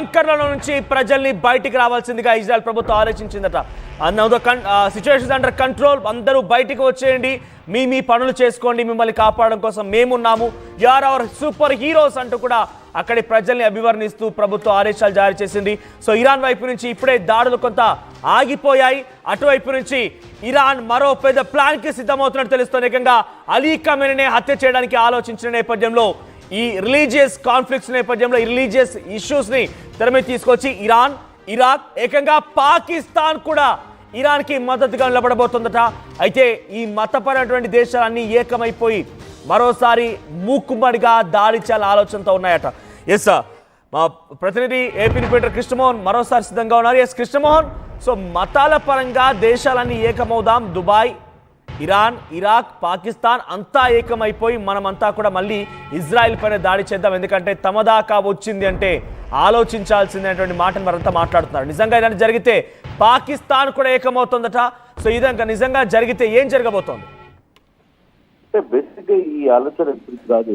బంకర్ల నుంచి ప్రజల్ని బయటికి రావాల్సిందిగా ఇజ్రాయెల్ ప్రభుత్వం ఆలోచించిందట. సిచ్యువేషన్స్ అండర్ కంట్రోల్, అందరూ బయటికి వచ్చేయండి, మీ పనులు చేసుకోండి, మిమ్మల్ని కాపాడడం కోసం మేమున్నాము, you are our super heroes అంటూ కూడా అక్కడి ప్రజల్ని అభివర్ణిస్తూ ప్రభుత్వం ఆదేశాలు జారీ చేసింది. సో ఇరాన్ వైపు నుంచి ఇప్పుడే దాడులు కొంత ఆగిపోయాయి. అటువైపు నుంచి ఇరాన్ మరో పెద్ద ప్లాన్కి సిద్ధమవుతున్నట్టు తెలుస్తోంది. ఏకంగా అలీ ఖమేనీని హత్య చేయడానికి ఆలోచించిన నేపథ్యంలో, ఈ రిలీజియస్ కాన్ఫ్లిక్ట్స్ నేపథ్యంలో, ఈ రిలీజియస్ ఇష్యూస్ని తెర మీద తీసుకొచ్చి ఇరాన్, ఇరాక్, ఏకంగా పాకిస్తాన్ కూడా ఇరాన్కి మద్దతుగా నిలబడబోతుందట. అయితే ఈ మతపరమైనటువంటి దేశాలన్నీ ఏకమైపోయి మరోసారి మూకుమ్మడిగా దాడి చేయాలని ఆలోచనతో ఉన్నాయట. ఎస్ సార్, మా ప్రతినిధి ఏపీ రిపోర్టర్ కృష్ణమోహన్ మరోసారి సిద్ధంగా ఉన్నారు. ఎస్ కృష్ణమోహన్, సో మతాల పరంగా దేశాలన్నీ ఏకమవుదాం, దుబాయ్, ఇరాన్, ఇరాక్, పాకిస్తాన్ అంతా ఏకమైపోయి మనమంతా కూడా మళ్ళీ ఇజ్రాయెల్ పైన దాడి చేద్దాం, ఎందుకంటే తమ దాకా వచ్చింది అంటే ఆలోచించాల్సిందనేటువంటి మాటను మరంతా మాట్లాడుతున్నారు. నిజంగా ఇలాంటి జరిగితే పాకిస్తాన్ కూడా ఏకమవుతుందట. సో ఇదంతా నిజంగా జరిగితే ఏం జరగబోతోంది? అంటే బేసిక్ గా ఈ ఆలోచన ఇప్పుడు కాదు,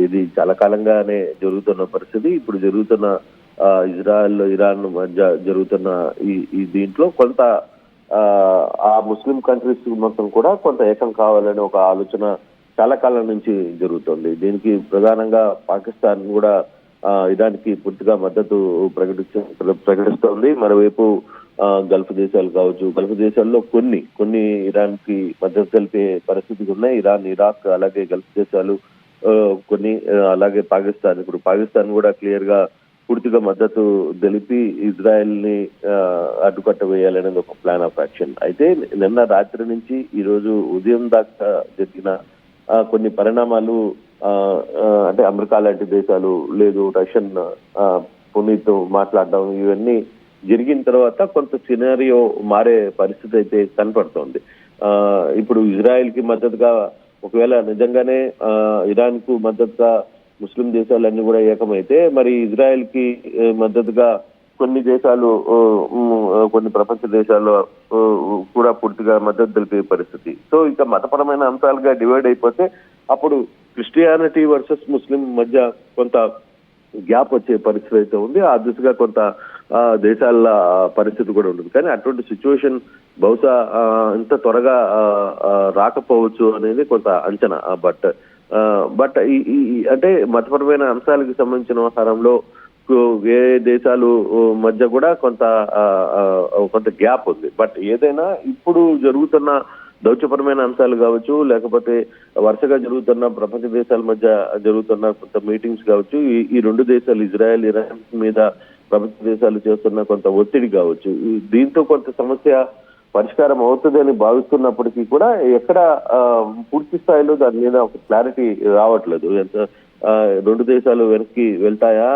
ఇది చాలా కాలంగానే జరుగుతున్న పరిస్థితి. ఇప్పుడు జరుగుతున్న ఇజ్రాయెల్ ఇరాన్ మధ్య జరుగుతున్న ఈ దీంట్లో కొంత ఆ ముస్లిం కంట్రీస్ మొత్తం కూడా కొంత ఏకం కావాలనే ఒక ఆలోచన చాలా కాలం నుంచి జరుగుతుంది. ప్రధానంగా పాకిస్తాన్ కూడా ఇరాన్కి పూర్తిగా మద్దతు ప్రకటిస్తోంది. మరోవైపు గల్ఫ్ దేశాలు కావచ్చు, గల్ఫ్ దేశాల్లో కొన్ని ఇరాన్కి మద్దతు తెలిపే పరిస్థితులు ఉన్నాయి. ఇరాన్, ఇరాక్, అలాగే గల్ఫ్ దేశాలు కొన్ని, అలాగే పాకిస్తాన్. ఇప్పుడు పాకిస్తాన్ కూడా క్లియర్ గా పూర్తిగా మద్దతు తెలిపి ఇజ్రాయెల్ ని అడ్డుకట్ట వేయాలనేది ఒక ప్లాన్ ఆఫ్ యాక్షన్. అయితే నిన్న రాత్రి నుంచి ఈ రోజు ఉదయం దాకా జరిగిన కొన్ని పరిణామాలు, అంటే అమెరికా లాంటి దేశాలు, లేదు రష్యన్ పునీత్ మాట్లాడడం, ఇవన్నీ జరిగిన తర్వాత కొంత సినారియో మారే పరిస్థితి అయితే కనపడుతోంది. ఇప్పుడు ఇజ్రాయెల్ కి మద్దతుగా, ఒకవేళ నిజంగానే ఇరాన్ కు మద్దతుగా ముస్లిం దేశాలన్నీ కూడా ఏకమైతే, మరి ఇజ్రాయెల్ కి మద్దతుగా కొన్ని దేశాలు, కొన్ని ప్రపంచ దేశాలు కూడా పూర్తిగా మద్దతు తెలిపే పరిస్థితి. సో ఇక మతపరమైన అంశాలుగా డివైడ్ అయిపోతే అప్పుడు క్రిస్టియానిటీ వర్సెస్ ముస్లిం మధ్య కొంత గ్యాప్ వచ్చే పరిస్థితి అయితే ఉంది. ఆ దిశగా కొంత దేశాల పరిస్థితి కూడా ఉంటుంది. కానీ అటువంటి సిచ్యువేషన్ బహుశా ఇంత త్వరగా రాకపోవచ్చు అనేది కొంత అంచనా. బట్ ఈ అంటే మతపరమైన అంశాలకు సంబంధించిన వ్యవహారంలో వేరే దేశాలు మధ్య కూడా కొంత గ్యాప్ ఉంది. బట్ ఏదైనా ఇప్పుడు జరుగుతున్న దౌత్యపరమైన అంశాలు కావచ్చు, లేకపోతే వరుసగా జరుగుతున్న ప్రపంచ దేశాల మధ్య జరుగుతున్న కొంత మీటింగ్స్ కావచ్చు, ఈ రెండు దేశాలు ఇజ్రాయెల్, ఇరాన్ మీద ప్రపంచ దేశాలు చేస్తున్న కొంత ఒత్తిడి కావచ్చు, దీంతో కొంత సమస్య పరిష్కారం అవుతుందని భావిస్తున్నప్పటికీ కూడా ఎక్కడ పూర్తి స్థాయిలో దాని మీద ఒక క్లారిటీ రావట్లేదు. రెండు దేశాలు వెనక్కి వెళ్తాయా,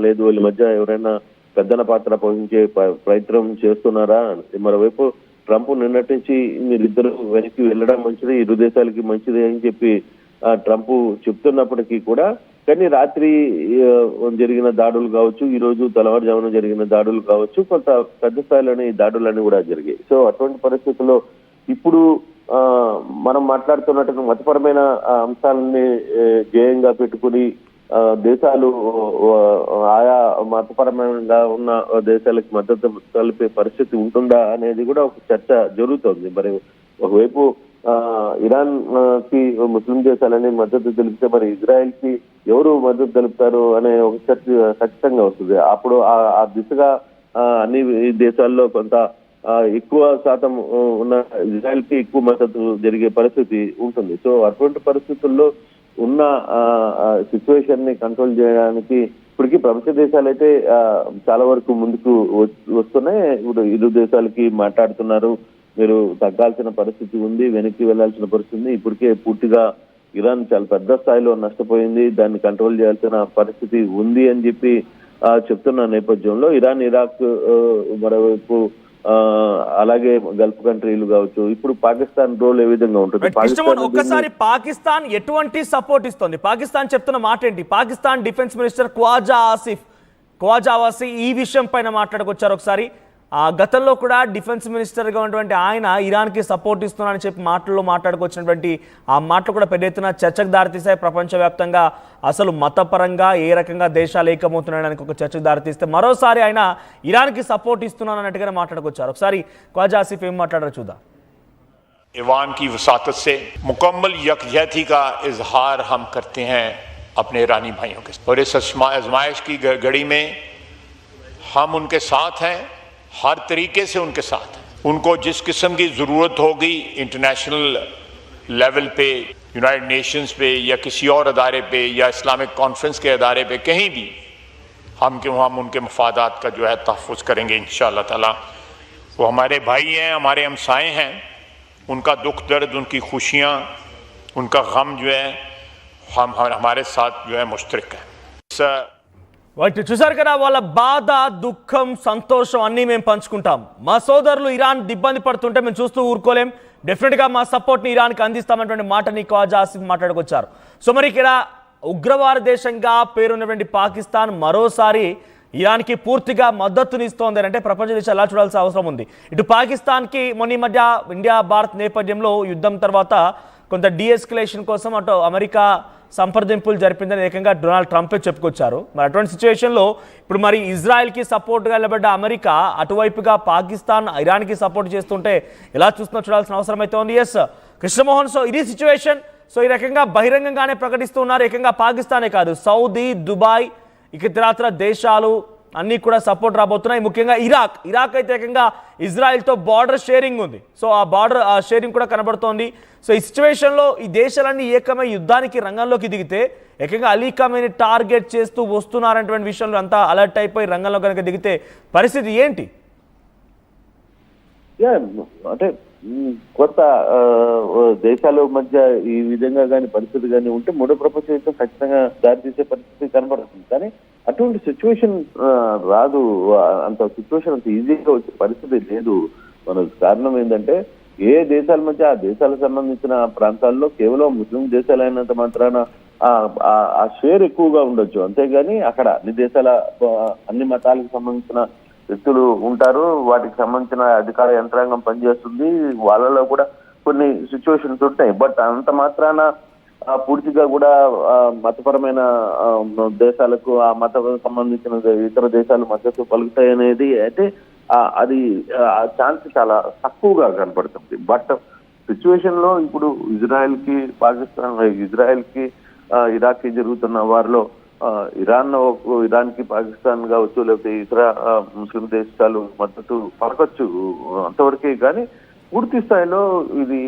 లేదు వీళ్ళ మధ్య ఎవరైనా పెద్దన పాత్ర పోషించే ప్రయత్నం చేస్తున్నారా? మరోవైపు ట్రంప్ నిన్నటి నుంచి మీరిద్దరు వెనక్కి వెళ్ళడం మంచిది, ఇరు దేశాలకి మంచిది అని చెప్పి ట్రంప్ చెప్తున్నప్పటికీ కూడా, కానీ రాత్రి జరిగిన దాడులు కావచ్చు, ఈ రోజు తెల్లవారుజామున జరిగిన దాడులు కావచ్చు, కొంత పెద్ద స్థాయిలోనే ఈ దాడులన్నీ కూడా జరిగాయి. సో అటువంటి పరిస్థితుల్లో ఇప్పుడు మనం మాట్లాడుతున్నట్టు మతపరమైన అంశాలని ధ్యేయంగా పెట్టుకుని దేశాలు ఆయా మతపరమైన ఉన్న దేశాలకు మద్దతు తెలిపే పరిస్థితి ఉంటుందా అనేది కూడా ఒక చర్చ జరుగుతోంది. మరి ఒకవైపు ఇరాన్ కి ముస్లిం దేశాలని మద్దతు తెలిపితే మరి ఇజ్రాయెల్ కి ఎవరు మద్దతు తెలుపుతారు అనే ఒక చర్చ ఖచ్చితంగా వస్తుంది. అప్పుడు ఆ దిశగా అన్ని దేశాల్లో కొంత ఎక్కువ శాతం ఉన్న ఇజ్రాయెల్ కి ఎక్కువ మద్దతు జరిగే పరిస్థితి ఉంటుంది. సో అటువంటి పరిస్థితుల్లో ఉన్న సిచ్యువేషన్ ని కంట్రోల్ చేయడానికి ఇప్పటికీ ప్రపంచ దేశాలు అయితే చాలా వరకు ముందుకు వస్తున్నాయి. ఇప్పుడు ఇరు దేశాలకి మాట్లాడుతున్నారు, మీరు తగ్గాల్సిన పరిస్థితి ఉంది, వెనక్కి వెళ్లాల్సిన పరిస్థితి ఉంది. ఇప్పటికే పూర్తిగా ఇరాన్ చాలా పెద్ద స్థాయిలో నష్టపోయింది, దాన్ని కంట్రోల్ చేయాల్సిన పరిస్థితి ఉంది అని చెప్పి చెప్తున్న నేపథ్యంలో ఇరాన్, ఇరాక్, మరోవైపు అలాగే గల్ఫ్ కంట్రీలు కావచ్చు, ఇప్పుడు పాకిస్తాన్ రోల్ ఏ విధంగా ఉంటుంది? ఒక్కసారి పాకిస్తాన్ ఎటువంటి సపోర్ట్ ఇస్తుంది? పాకిస్తాన్ చెప్తున్న మాట ఏంటి? పాకిస్తాన్ డిఫెన్స్ మినిస్టర్ ఖ్వాజా ఆసిఫ్ ఈ విషయం పైన మాట్లాడుకొచ్చారు. ఒకసారి గతంలో కూడా డిఫెన్స్ మినిస్టర్గా ఉన్నటువంటి ఆయన ఇరాన్కి సపోర్ట్ ఇస్తున్నారని చెప్పి మాటల్లో మాట్లాడుకొచ్చినటువంటి ఆ మాటలు కూడా పెద్ద ఎత్తున చర్చకు దారితీస్తాయి. ప్రపంచవ్యాప్తంగా అసలు మతపరంగా ఏ రకంగా దేశాలు ఏకమవుతున్నాయని ఒక చర్చకు దారితీస్తే మరోసారి ఆయన ఇరాన్కి సపోర్ట్ ఇస్తున్నాను అన్నట్టుగానే మాట్లాడుకొచ్చారు. ఒకసారి ख्वाजा आसिफ ఏం మాట్లాడారో చూద్దాం. ईरान की वसातत से मुकम्मल यकजहती का इजहार हम करते हैं अपने ईरानी भाइयों के, और इस आजमाइश की घड़ी में हम उनके साथ हैं, हर तरीके से उनके साथ हैं। उनको जिस किस्म की ज़रूरत होगी इंटरनेशनल लेवल पे, यूनाइटेड नेशंस पे या किसी और अदारे पे या इस्लामिक कॉन्फ्रेंस के अदारे पे, कहीं भी हम उनके मफादात का जो है तहफ़्फ़ुज़ करेंगे इंशाअल्लाह ताला। वो हमारे भाई हैं, हमारे हमसाए हैं, उनका दुख दर्द, उनकी खुशियाँ, उनका गम जो है हम हमारे साथ जो है मुश्तरक है। వాటి చూసారు కదా, వాళ్ళ బాధ, దుఃఖం, సంతోషం అన్నీ మేము పంచుకుంటాం. మా సోదరులు ఇరాన్ ఇబ్బంది పడుతుంటే మేము చూస్తూ ఊరుకోలేం. డెఫినెట్గా మా సపోర్ట్ని ఇరాన్కి అందిస్తామన్నటువంటి మాటని ख्वाजा ఆసిఫ్ మాట్లాడుకొచ్చారు. సో మరి ఇక్కడ ఉగ్రవాద దేశంగా పేరున్నటువంటి పాకిస్తాన్ మరోసారి ఇరాన్కి పూర్తిగా మద్దతునిస్తోంది అంటే ప్రపంచ దేశాలు ఎలా చూడాల్సిన అవసరం ఉంది. ఇటు పాకిస్తాన్కి మొన్న మధ్య ఇండియా భారత్ నేపథ్యంలో యుద్ధం తర్వాత కొంత డీఎస్కలేషన్ కోసం అటు అమెరికా సంప్రదింపులు జరిపిందని ఏకంగా డొనాల్డ్ ట్రంపే చెప్పుకొచ్చారు. మరి అటువంటి సిచ్యువేషన్లో ఇప్పుడు మరి ఇజ్రాయెల్కి సపోర్ట్గా నిలబడ్డ అమెరికా అటువైపుగా పాకిస్తాన్ ఇరాన్కి సపోర్ట్ చేస్తుంటే ఎలా చూస్తున్నా చూడాల్సిన అవసరం అయితే ఉంది. ఎస్ కృష్ణమోహన్, సో ఇది సిచ్యువేషన్. సో ఈ రకంగా బహిరంగంగానే ప్రకటిస్తూ ఉన్నారు. ఏకంగా పాకిస్తానే కాదు, సౌదీ, దుబాయ్, ఇక ఇతరత్ర దేశాలు అన్నీ కూడా సపోర్ట్ రాబోతున్నాయి. ముఖ్యంగా ఇరాక్ అయితే ఏకంగా ఇజ్రాయెల్తో బార్డర్ షేరింగ్ ఉంది. సో ఆ బార్డర్ షేరింగ్ కూడా కనబడుతోంది. సో ఈ సిచ్యువేషన్లో ఈ దేశాలన్నీ ఏకమై యుద్ధానికి రంగంలోకి దిగితే ఏకంగా అలీ ఖమేని టార్గెట్ చేస్తూ వస్తున్నారనేటువంటి విషయంలో అంతా అలర్ట్ అయిపోయి రంగంలో కనుక దిగితే పరిస్థితి ఏంటి? అంటే కొత్త దేశాల మధ్య ఈ విధంగా కానీ పరిస్థితి కానీ ఉంటే మూడో ప్రపంచ యుద్ధం ఖచ్చితంగా దారితీసే పరిస్థితి కనబడుతుంది. కానీ అటువంటి సిచ్యువేషన్ రాదు, అంత సిచ్యువేషన్ అంత ఈజీగా వచ్చే పరిస్థితి లేదు. మన కారణం ఏంటంటే ఏ దేశాల మధ్య ఆ దేశాలకు సంబంధించిన ప్రాంతాల్లో కేవలం ముస్లిం దేశాలైనంత మాత్రాన ఆ షేర్ ఎక్కువగా ఉండొచ్చు, అంతేగాని అక్కడ అన్ని దేశాల అన్ని మతాలకు సంబంధించిన వ్యక్తులు ఉంటారు, వాటికి సంబంధించిన అధికార యంత్రాంగం పనిచేస్తుంది, వాళ్ళలో కూడా కొన్ని సిచ్యువేషన్స్ ఉంటాయి. బట్ అంత మాత్రాన పూర్తిగా కూడా మతపరమైన దేశాలకు ఆ మతం సంబంధించిన ఇతర దేశాలు మద్దతు పలుకుతాయి అనేది అయితే అది ఛాన్స్ చాలా తక్కువగా కనపడుతుంది. బట్ సిచ్యువేషన్ లో ఇప్పుడు ఇజ్రాయెల్కి ఇరాక్కి జరుగుతున్న వారిలో ఇరాన్కి పాకిస్తాన్ కావచ్చు, లేకపోతే ఇతర ముస్లిం దేశాలు మద్దతు పలకొచ్చు అంతవరకే. కానీ పూర్తి స్థాయిలో ఇది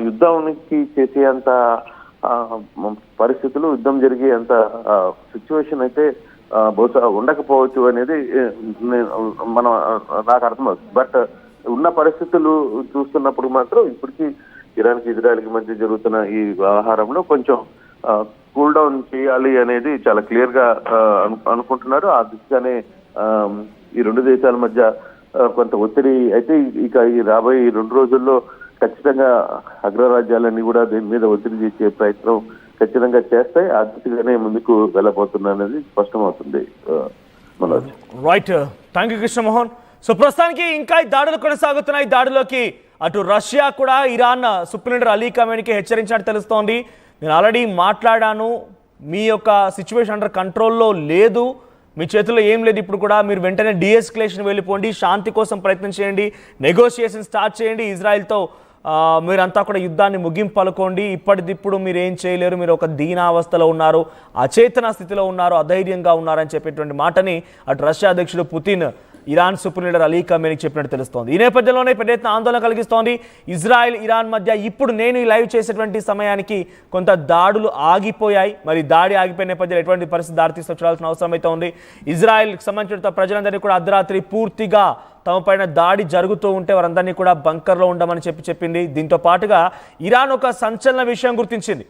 యుద్ధానికి చేసేంత పరిస్థితులు, యుద్ధం జరిగే అంత సిచ్యువేషన్ అయితే బహుశా ఉండకపోవచ్చు అనేది నాకు అర్థమవుతుంది. బట్ ఉన్న పరిస్థితులు చూస్తున్నప్పుడు మాత్రం ఇప్పటికీ ఇరాన్కి ఇజ్రాయెల్కి మధ్య జరుగుతున్న ఈ వ్యవహారంలో కొంచెం కూల్ డౌన్ చేయాలి అనేది చాలా క్లియర్ గా అనుకుంటున్నారు. ఆ దిశగానే ఈ రెండు దేశాల మధ్య కొంత ఒత్తిడి అయితే ఇక ఈ రాబోయే 2 రోజుల్లో ఖచ్చితంగా అగ్రరాజ్యాలన్నీ కూడా దీని మీద ఒత్తిడి చేసే ప్రయత్నం ఖచ్చితంగా చేస్తాయి. ఆ దిశగానే ముందుకు వెళ్ళబోతున్నా అనేది స్పష్టమవుతుంది. Manoj, right, thank you Krishnamohan. So ప్రస్తుతానికి ఇంకా ఈ దాడులు కొనసాగుతున్నాయి. దాడిలోకి అటు రష్యా కూడా ఇరాన్ సుప్రీం లీడర్ అలీ ఖమేనీకి హెచ్చరించినట్టు తెలుస్తోంది. నేను ఆల్రెడీ మాట్లాడాను, మీ యొక్క సిచ్యువేషన్ అండర్ కంట్రోల్లో లేదు, మీ చేతుల్లో ఏం లేదు, ఇప్పుడు కూడా మీరు వెంటనే డీఎస్కలేషన్ వెళ్ళిపోండి, శాంతి కోసం ప్రయత్నం చేయండి, నెగోషియేషన్ స్టార్ట్ చేయండి, ఇజ్రాయెల్తో మీరంతా కూడా యుద్ధాన్ని ముగింపు పలుకోండి, ఇప్పటిదిప్పుడు మీరు ఏం చేయలేరు, మీరు ఒక దీనావస్థలో ఉన్నారు, అచేతన స్థితిలో ఉన్నారు, అధైర్యంగా ఉన్నారని చెప్పేటువంటి మాటని అటు రష్యా అధ్యక్షుడు Putin Iran super leader Ali ఖమేనీకి చెప్పినట్టు తెలుస్తోంది. ఈ నేపథ్యంలోనే పెద్ద ఎత్తున ఆందోళన కలిగిస్తోంది ఇజ్రాయెల్ ఇరాన్ మధ్య. ఇప్పుడు నేను ఈ లైవ్ చేసేటువంటి సమయానికి కొంత దాడులు ఆగిపోయాయి. మరి దాడి ఆగిపోయిన నేపథ్యంలో ఎటువంటి పరిస్థితి దారితీస్తూ చూడాల్సిన అవసరం అయితే ఉంది. ఇజ్రాయెల్కి సంబంధించిన ప్రజలందరినీ కూడా అర్ధరాత్రి పూర్తిగా తమ పైన దాడి జరుగుతూ ఉంటే వారందరినీ కూడా బంకర్లో ఉండమని చెప్పింది. దీంతో పాటుగా ఇరాన్ ఒక సంచలన విషయం గుర్తించింది.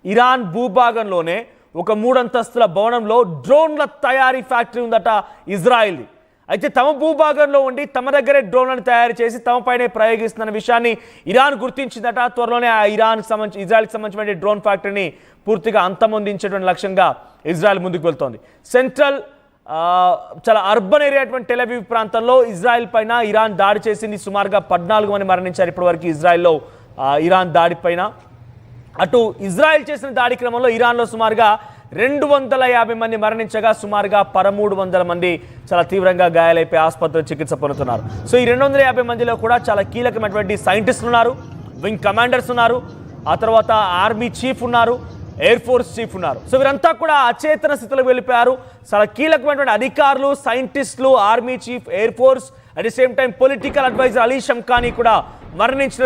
ఇరాన్ భూభాగంలోనే ఒక 3 అంతస్తుల భవనంలో డ్రోన్ల తయారీ ఫ్యాక్టరీ ఉందట ఇజ్రాయెల్ది. అయితే తమ భూభాగంలో ఉండి తమ దగ్గరే డ్రోన్లను తయారు చేసి తమ పైనే ప్రయోగిస్తున్న విషయాన్ని ఇరాన్ గుర్తించిందట. త్వరలోనే ఆ ఇజ్రాయెల్కి సంబంధించిన డ్రోన్ ఫ్యాక్టరీని పూర్తిగా అంతమొందించేటువంటి లక్ష్యంగా ఇజ్రాయెల్ ముందుకు వెళ్తోంది. సెంట్రల్ చాలా అర్బన్ ఏరియా అటువంటి టెల్ అవీవ్ ప్రాంతంలో ఇజ్రాయెల్ పైన ఇరాన్ దాడి చేసింది. సుమారుగా 14 మంది మరణించారు ఇప్పటివరకు ఇజ్రాయెల్లో ఇరాన్ దాడి పైన. అటు ఇజ్రాయెల్ చేసిన దాడి క్రమంలో ఇరాన్లో సుమారుగా 250 మంది మరణించగా సుమారుగా 1300 మంది చాలా తీవ్రంగా గాయాలైపోయి ఆసుపత్రిలో చికిత్స పొందుతున్నారు. సో ఈ 250 మందిలో కూడా చాలా కీలకమైనటువంటి సైంటిస్టులు ఉన్నారు, వింగ్ కమాండర్స్ ఉన్నారు, ఆ తర్వాత ఆర్మీ చీఫ్ ఉన్నారు, ఎయిర్ ఫోర్స్ చీఫ్ ఉన్నారు. సో వీరంతా కూడా అచేతన స్థితిలోకి వెళ్ళిపోయారు. చాలా కీలకమైనటువంటి అధికారులు, సైంటిస్టులు, army chief, air force, at the same time political adviser Ali Shamkhani కూడా మరణించిన